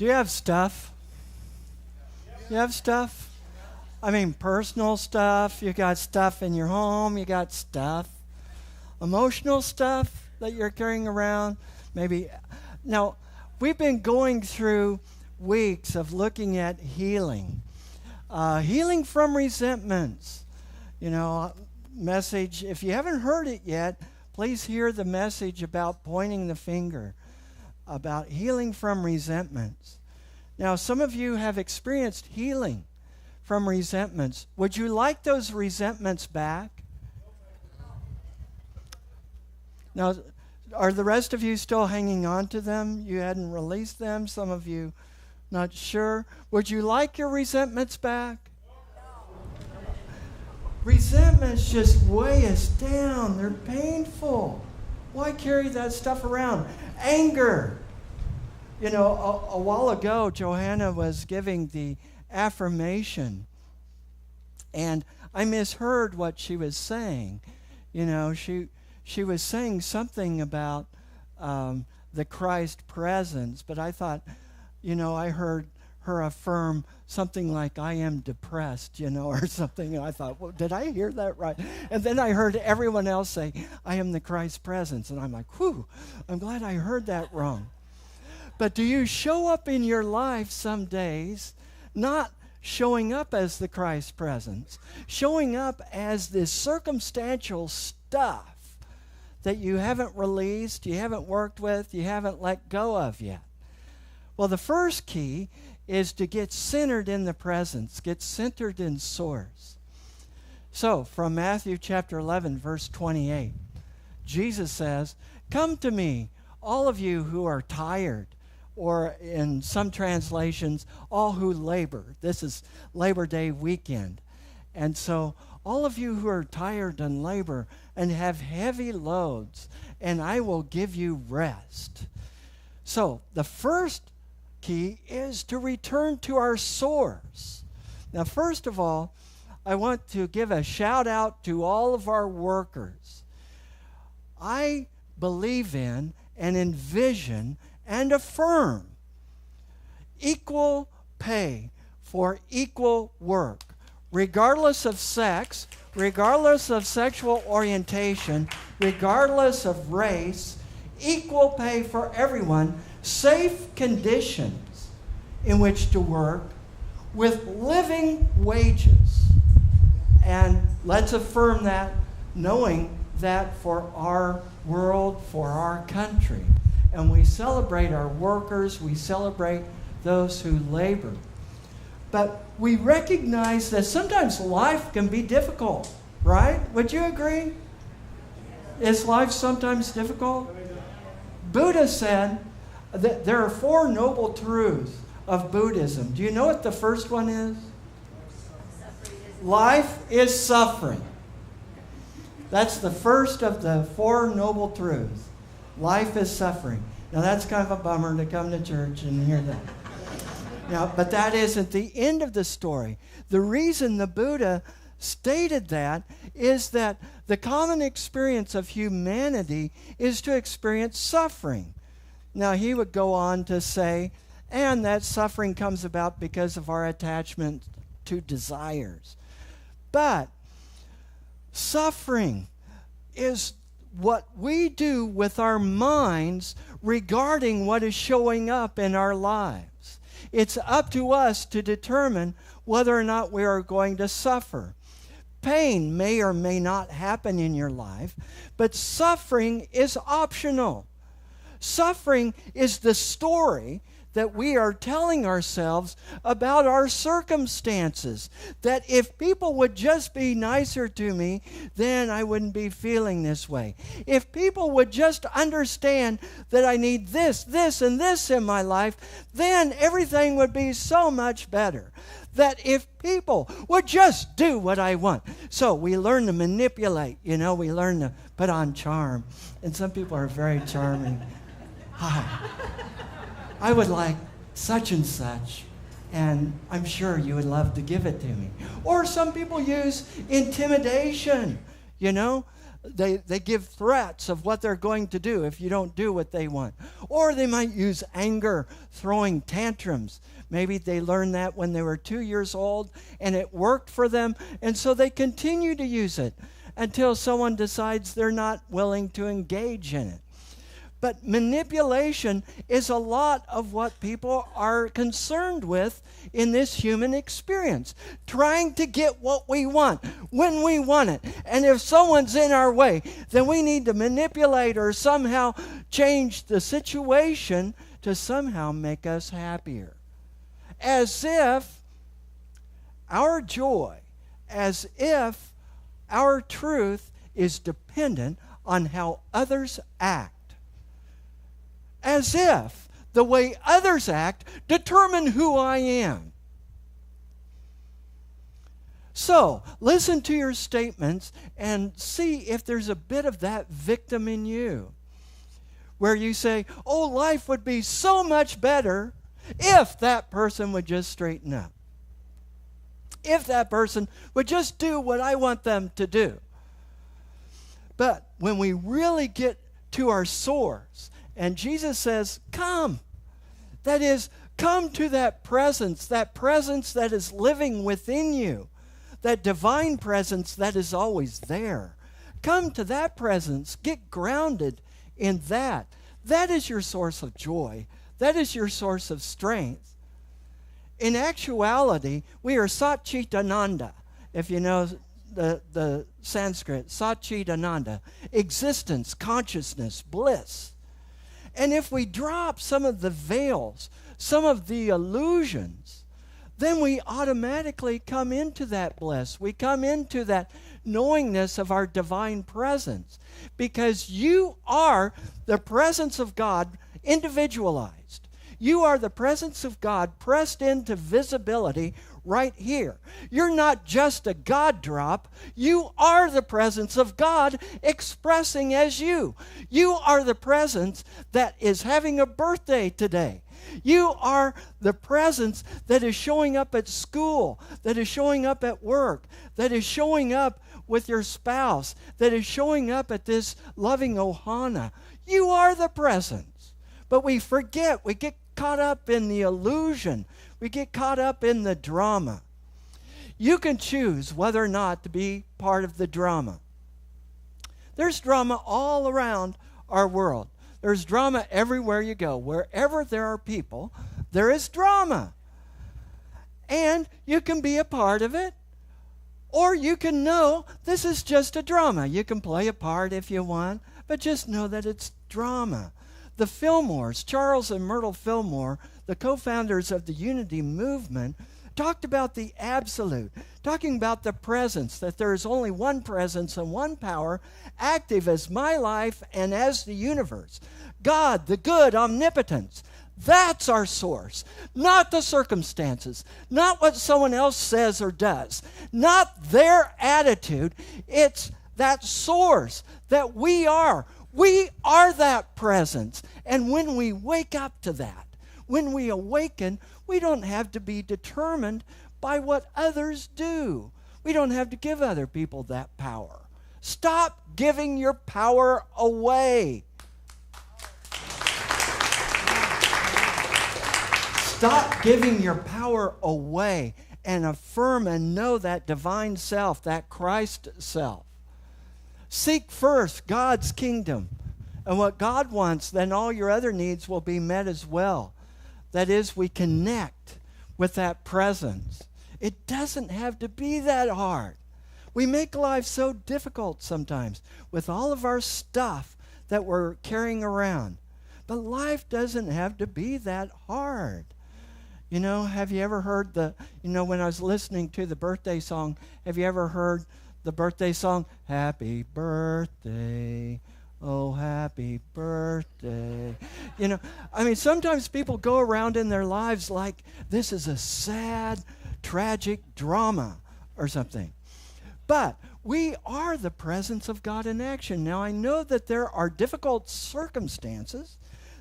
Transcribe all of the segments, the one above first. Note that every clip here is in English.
Do you have stuff? You have stuff? I mean, personal stuff. You got stuff in your home. You got stuff. Emotional stuff that you're carrying around. Maybe. Now, we've been going through weeks of looking at healing. Healing from resentments. You know, message. If you haven't heard it yet, please hear the message about pointing the finger, about healing from resentments. Now, some of you have experienced healing from resentments. Would you like those resentments back? Now, are the rest of you still hanging on to them? You hadn't released them. Some of you not sure. Would you like your resentments back? Resentments just weigh us down. They're painful. Why carry that stuff around? Anger. You know, a while ago, Johanna was giving the affirmation, and I misheard what she was saying. You know, she was saying something about the Christ presence, but I thought, you know, I heard her affirm something like, I am depressed, you know, or something. And I thought, well, did I hear that right? And then I heard everyone else say, I am the Christ presence. And I'm like, whew, I'm glad I heard that wrong. But do you show up in your life some days not showing up as the Christ presence, showing up as this circumstantial stuff that you haven't released, you haven't worked with, you haven't let go of yet? Well, the first key is to get centered in the presence, get centered in source. So, from Matthew chapter 11, verse 28, Jesus says, come to me, all of you who are tired, or in some translations, all who labor. This is Labor Day weekend. And so, all of you who are tired and labor and have heavy loads, and I will give you rest. So, the first key is to return to our source. Now, first of all, I want to give a shout out to all of our workers. I believe in and envision and affirm equal pay for equal work, regardless of sex, regardless of sexual orientation, regardless of race, equal pay for everyone, safe conditions in which to work with living wages. And let's affirm that, knowing that for our world, for our country. And we celebrate our workers, we celebrate those who labor. But we recognize that sometimes life can be difficult, right? Would you agree? Is life sometimes difficult? Buddha said that there are 4 noble truths of Buddhism. Do you know what the first one is? Life is suffering. That's the first of the 4 noble truths. Life is suffering. Now that's kind of a bummer to come to church and hear that. Now, but that isn't the end of the story. The reason the Buddha stated that is that the common experience of humanity is to experience suffering. Now, he would go on to say, and that suffering comes about because of our attachment to desires. But suffering is what we do with our minds regarding what is showing up in our lives. It's up to us to determine whether or not we are going to suffer. Pain may or may not happen in your life, but suffering is optional. Suffering is the story that we are telling ourselves about our circumstances. That if people would just be nicer to me, then I wouldn't be feeling this way. If people would just understand that I need this, this, and this in my life, then everything would be so much better. That if people would just do what I want. So we learn to manipulate, we learn to put on charm. And some people are very charming. Hi. I would like such and such, and I'm sure you would love to give it to me. Or some people use intimidation, They give threats of what they're going to do if you don't do what they want. Or they might use anger, throwing tantrums. Maybe they learned that when they were 2 years old and it worked for them, and so they continue to use it until someone decides they're not willing to engage in it. But manipulation is a lot of what people are concerned with in this human experience. Trying to get what we want when we want it. And if someone's in our way, then we need to manipulate or somehow change the situation to somehow make us happier. As if our joy, as if our truth is dependent on how others act. As if the way others act determine who I am. So, listen to your statements and see if there's a bit of that victim in you. Where you say, oh, life would be so much better if that person would just straighten up. If that person would just do what I want them to do. But when we really get to our source, and Jesus says, come. That is, come to that presence that is living within you, that divine presence that is always there. Come to that presence. Get grounded in that. That is your source of joy. That is your source of strength. In actuality, we are Satchitananda, if you know the Sanskrit, Satchitananda, existence, consciousness, bliss. And if we drop some of the veils, some of the illusions, then we automatically come into that bliss. We come into that knowingness of our divine presence. Because you are the presence of God individualized. You are the presence of God pressed into visibility right here. You're not just a God drop. You are the presence of God expressing as you. You are the presence that is having a birthday today. You are the presence that is showing up at school, that is showing up at work, that is showing up with your spouse, that is showing up at this loving ohana. You are the presence. But we forget, we get caught up in the illusion. We get caught up in the drama. You can choose whether or not to be part of the drama. There's drama all around our world. There's drama everywhere you go. Wherever there are people, there is drama. And you can be a part of it, or you can know this is just a drama. You can play a part if you want, but just know that it's drama. The Fillmores, Charles and Myrtle Fillmore, the co-founders of the Unity movement, talked about the absolute, talking about the presence, that there is only one presence and one power active as my life and as the universe. God, the good omnipotence. That's our source, not the circumstances, not what someone else says or does, not their attitude. It's that source that we are. We are that presence. And when we wake up to that, when we awaken, we don't have to be determined by what others do. We don't have to give other people that power. Stop giving your power away. Stop giving your power away and affirm and know that divine self, that Christ self. Seek first God's kingdom. And what God wants, then all your other needs will be met as well. That is, we connect with that presence. It doesn't have to be that hard. We make life so difficult sometimes with all of our stuff that we're carrying around. But life doesn't have to be that hard. You know, have you ever heard when I was listening to the birthday song, have you ever heard the birthday song, Happy Birthday, oh happy birthday? You know, I mean, sometimes people go around in their lives like this is a sad, tragic drama or something. But we are the presence of God in action. Now, I know that there are difficult circumstances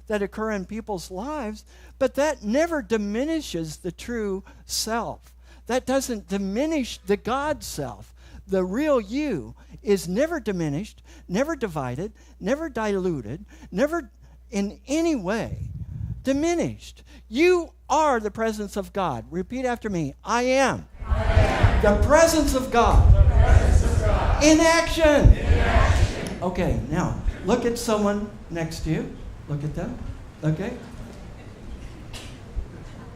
that occur in people's lives, but that never diminishes the true self. That doesn't diminish the God self. the real you is never diminished, never divided, never diluted, never in any way diminished. You are the presence of God. Repeat after me. I am. I am. The presence of God. The presence of God. In action. In action. Okay, now look at someone next to you. Look at them. Okay?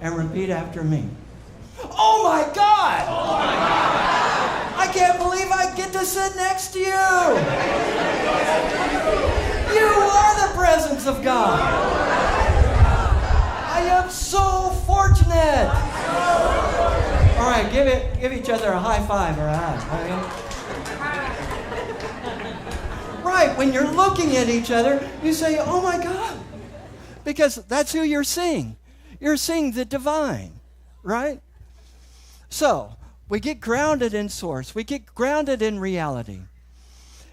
And repeat after me. Oh my God! Oh my God! I can't believe I get to sit next to you! You are the presence of God! I am so fortunate! All right, give each other a high five or a high. Right, when you're looking at each other, you say, oh my God. Because that's who you're seeing. You're seeing the divine, right? So, we get grounded in source. We get grounded in reality.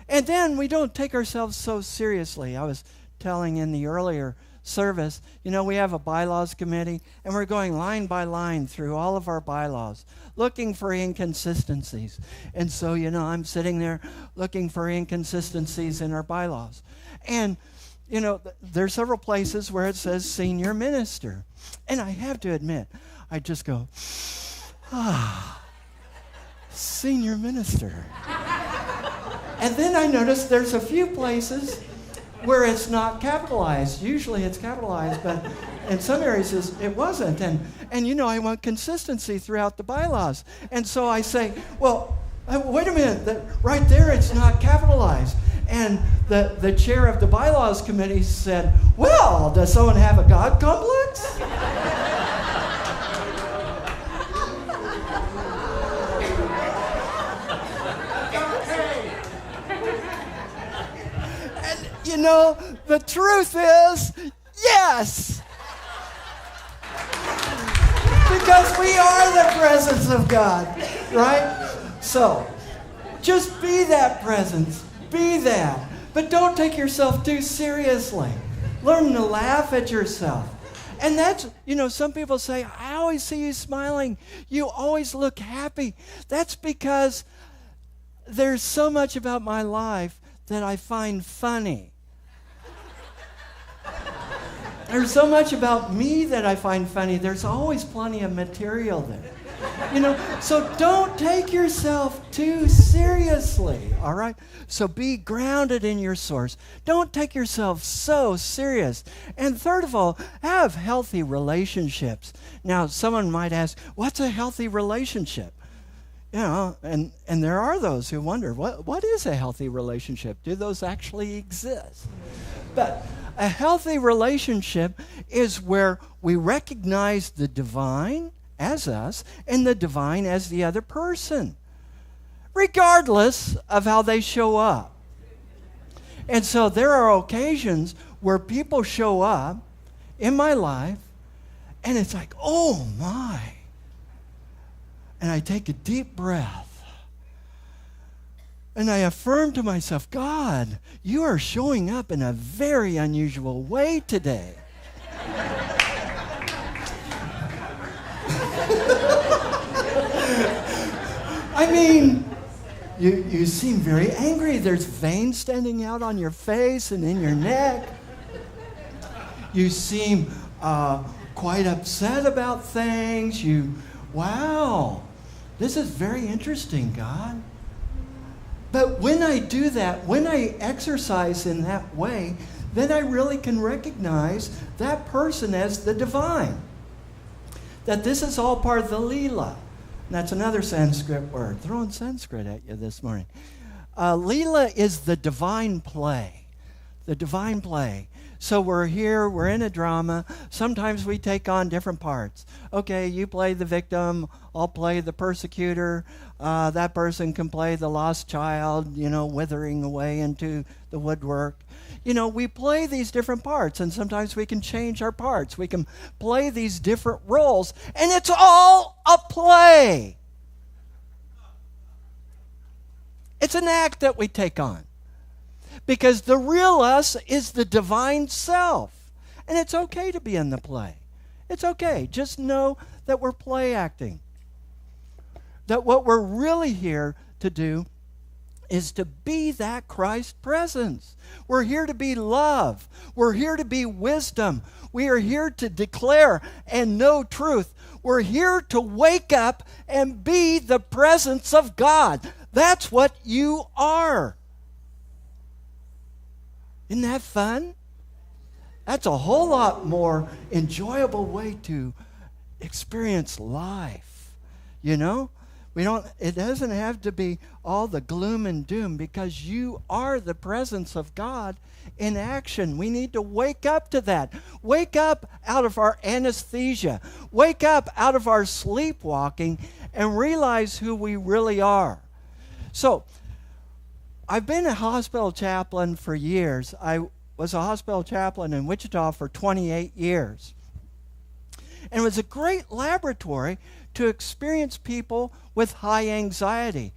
And then we don't take ourselves so seriously. I was telling in the earlier service, we have a bylaws committee, and we're going line by line through all of our bylaws, looking for inconsistencies. And so, I'm sitting there looking for inconsistencies in our bylaws. And, there's several places where it says senior minister. And I have to admit, I just go, senior minister. And then I noticed there's a few places where it's not capitalized. Usually it's capitalized, but in some areas it wasn't. And I want consistency throughout the bylaws. And so I say, well, wait a minute, right there it's not capitalized. And the chair of the bylaws committee said, well, does someone have a God complex? The truth is, yes. Because we are the presence of God, right? So, just be that presence. Be that. But don't take yourself too seriously. Learn to laugh at yourself. And that's, some people say, I always see you smiling. You always look happy. That's because there's so much about my life that I find funny. There's so much about me that I find funny. There's always plenty of material there. So don't take yourself too seriously, all right? So be grounded in your source. Don't take yourself so serious. And third of all, have healthy relationships. Now, someone might ask, what's a healthy relationship? And there are those who wonder, what is a healthy relationship? Do those actually exist? But a healthy relationship is where we recognize the divine as us and the divine as the other person, regardless of how they show up. And so there are occasions where people show up in my life, and it's like, oh my. And I take a deep breath. And I affirm to myself, God, you are showing up in a very unusual way today. I mean, you seem very angry. There's veins standing out on your face and in your neck. You seem quite upset about things. Wow, this is very interesting, God. But when I do that, when I exercise in that way, then I really can recognize that person as the divine. That this is all part of the Lila. And that's another Sanskrit word. Throwing Sanskrit at you this morning. Lila is the divine play. The divine play. So we're here, we're in a drama. Sometimes we take on different parts. Okay, you play the victim, I'll play the persecutor. That person can play the lost child, withering away into the woodwork. We play these different parts, and sometimes we can change our parts. We can play these different roles, and it's all a play. It's an act that we take on. Because the real us is the divine self. And it's okay to be in the play. It's okay. Just know that we're play acting. That what we're really here to do is to be that Christ presence. We're here to be love. We're here to be wisdom. We are here to declare and know truth. We're here to wake up and be the presence of God. That's what you are. Isn't that fun? That's a whole lot more enjoyable way to experience life. You know? It doesn't have to be all the gloom and doom, because you are the presence of God in action. We need to wake up to that. Wake up out of our anesthesia. Wake up out of our sleepwalking and realize who we really are. So, I've been a hospital chaplain for years. I was a hospital chaplain in Wichita for 28 years. And it was a great laboratory to experience people with high anxiety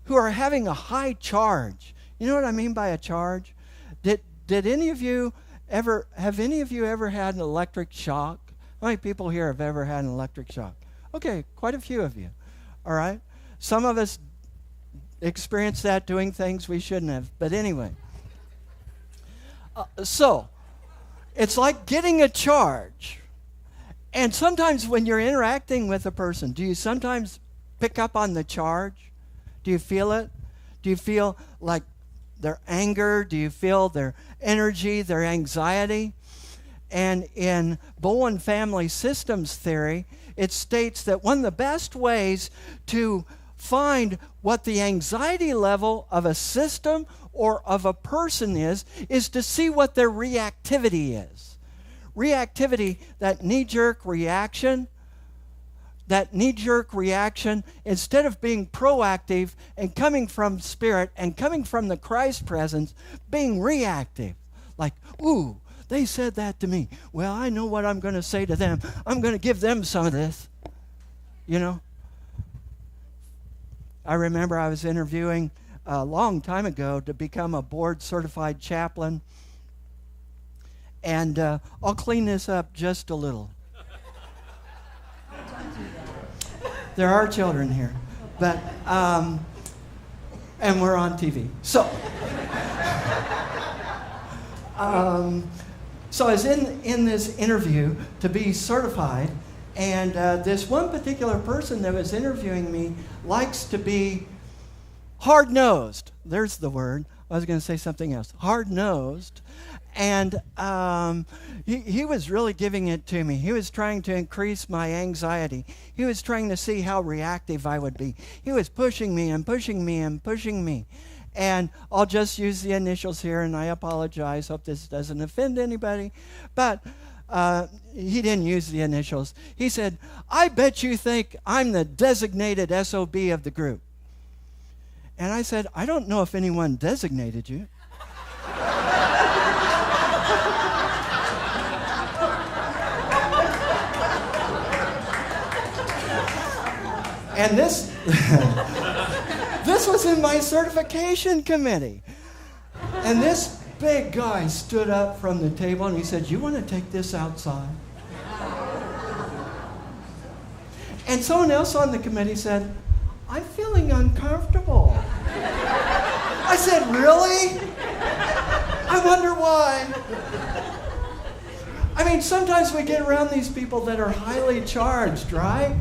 who are having a high charge. You know what I mean by a charge? Did any of you ever had an electric shock? How many people here have ever had an electric shock? Okay, quite a few of you. All right? Some of us experienced that doing things we shouldn't have. But anyway. So, it's like getting a charge. And sometimes when you're interacting with a person, do you sometimes pick up on the charge? Do you feel it? Do you feel like their anger? Do you feel their energy, their anxiety? And in Bowen family systems theory, it states that one of the best ways to find what the anxiety level of a system or of a person is to see what their reactivity is. Reactivity, that knee-jerk reaction, instead of being proactive and coming from Spirit and coming from the Christ presence, being reactive. Like, ooh, they said that to me. Well, I know what I'm going to say to them. I'm going to give them some of this. You know? I remember I was interviewing a long time ago to become a board-certified chaplain. And I'll clean this up just a little. There are children here, but and we're on TV. So I was in this interview to be certified, and this one particular person that was interviewing me likes to be hard-nosed. There's the word. I was going to say something else. Hard-nosed. And he was really giving it to me. He was trying to increase my anxiety. He was trying to see how reactive I would be. He was pushing me and pushing me and pushing me. And I'll just use the initials here, and I apologize. Hope this doesn't offend anybody. But he didn't use the initials. He said, "I bet you think I'm the designated SOB of the group." And I said, "I don't know if anyone designated you." And this was in my certification committee. And this big guy stood up from the table and he said, "You want to take this outside?" And someone else on the committee said, "I'm feeling uncomfortable." I said, "Really? I wonder why." I mean, sometimes we get around these people that are highly charged, right?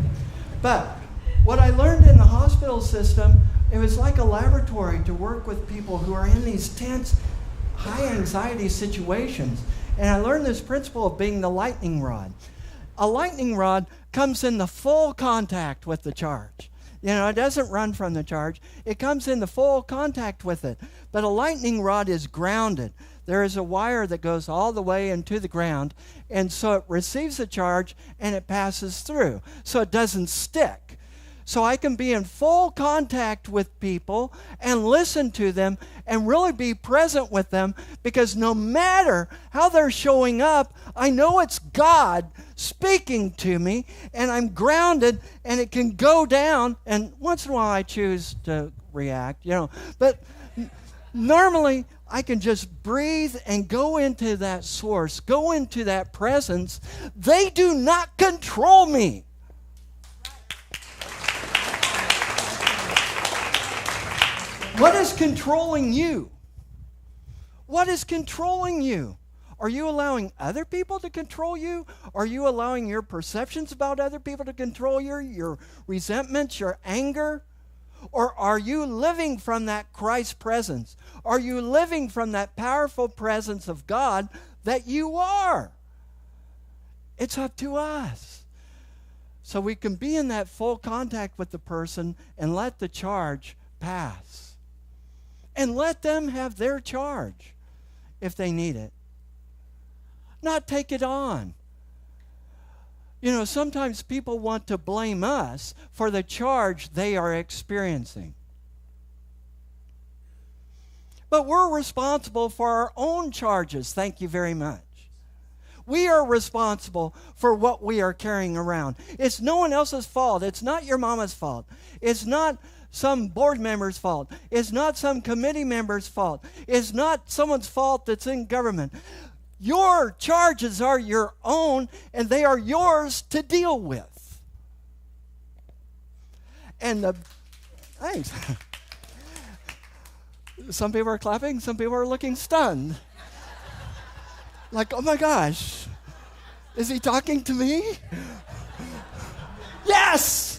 But what I learned in the hospital system, it was like a laboratory to work with people who are in these tense, high anxiety situations. And I learned this principle of being the lightning rod. A lightning rod comes in the full contact with the charge. You know, it doesn't run from the charge. It comes in the full contact with it. But a lightning rod is grounded. There is a wire that goes all the way into the ground, and so it receives the charge and it passes through. So it doesn't stick. So I can be in full contact with people and listen to them and really be present with them, because no matter how they're showing up, I know it's God speaking to me, and I'm grounded, and it can go down, and once in a while I choose to react, you know. But normally I can just breathe and go into that source, go into that presence. They do not control me. What is controlling you? What is controlling you? Are you allowing other people to control you? Are you allowing your perceptions about other people to control you, your resentments, your anger? Or are you living from that Christ presence? Are you living from that powerful presence of God that you are? It's up to us. So we can be in that full contact with the person and let the charge pass. And let them have their charge if they need it. Not take it on. You know, sometimes people want to blame us for the charge they are experiencing. But we're responsible for our own charges. Thank you very much. We are responsible for what we are carrying around. It's no one else's fault. It's not your mama's fault. It's not some board member's fault. It's not some committee member's fault. It's not someone's fault that's in government. Your charges are your own, and they are yours to deal with. And thanks. Some people are clapping, some people are looking stunned. Like, oh my gosh, is he talking to me? Yes!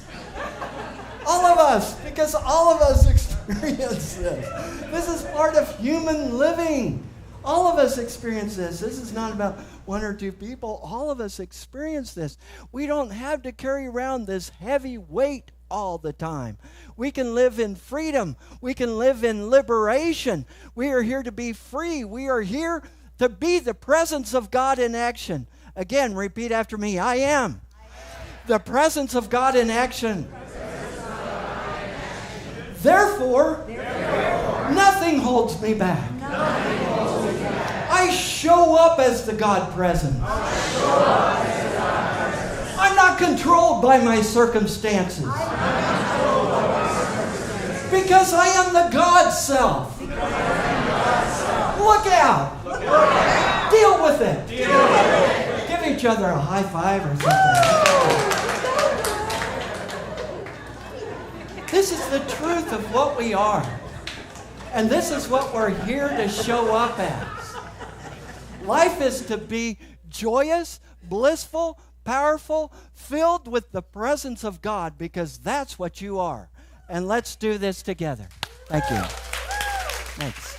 All of us, because all of us experience this. This is part of human living. All of us experience this. This is not about one or two people. All of us experience this. We don't have to carry around this heavy weight all the time. We can live in freedom. We can live in liberation. We are here to be free. We are here to be the presence of God in action. Again, repeat after me. I am the presence of God in action. Therefore, nothing holds me back. I show up as the God presence. I'm not controlled by my circumstances. Because I am the God self. Look out. Deal with it. Give each other a high five or something. This is the truth of what we are. And this is what we're here to show up as. Life is to be joyous, blissful, powerful, filled with the presence of God, because that's what you are. And let's do this together. Thank you. Thanks.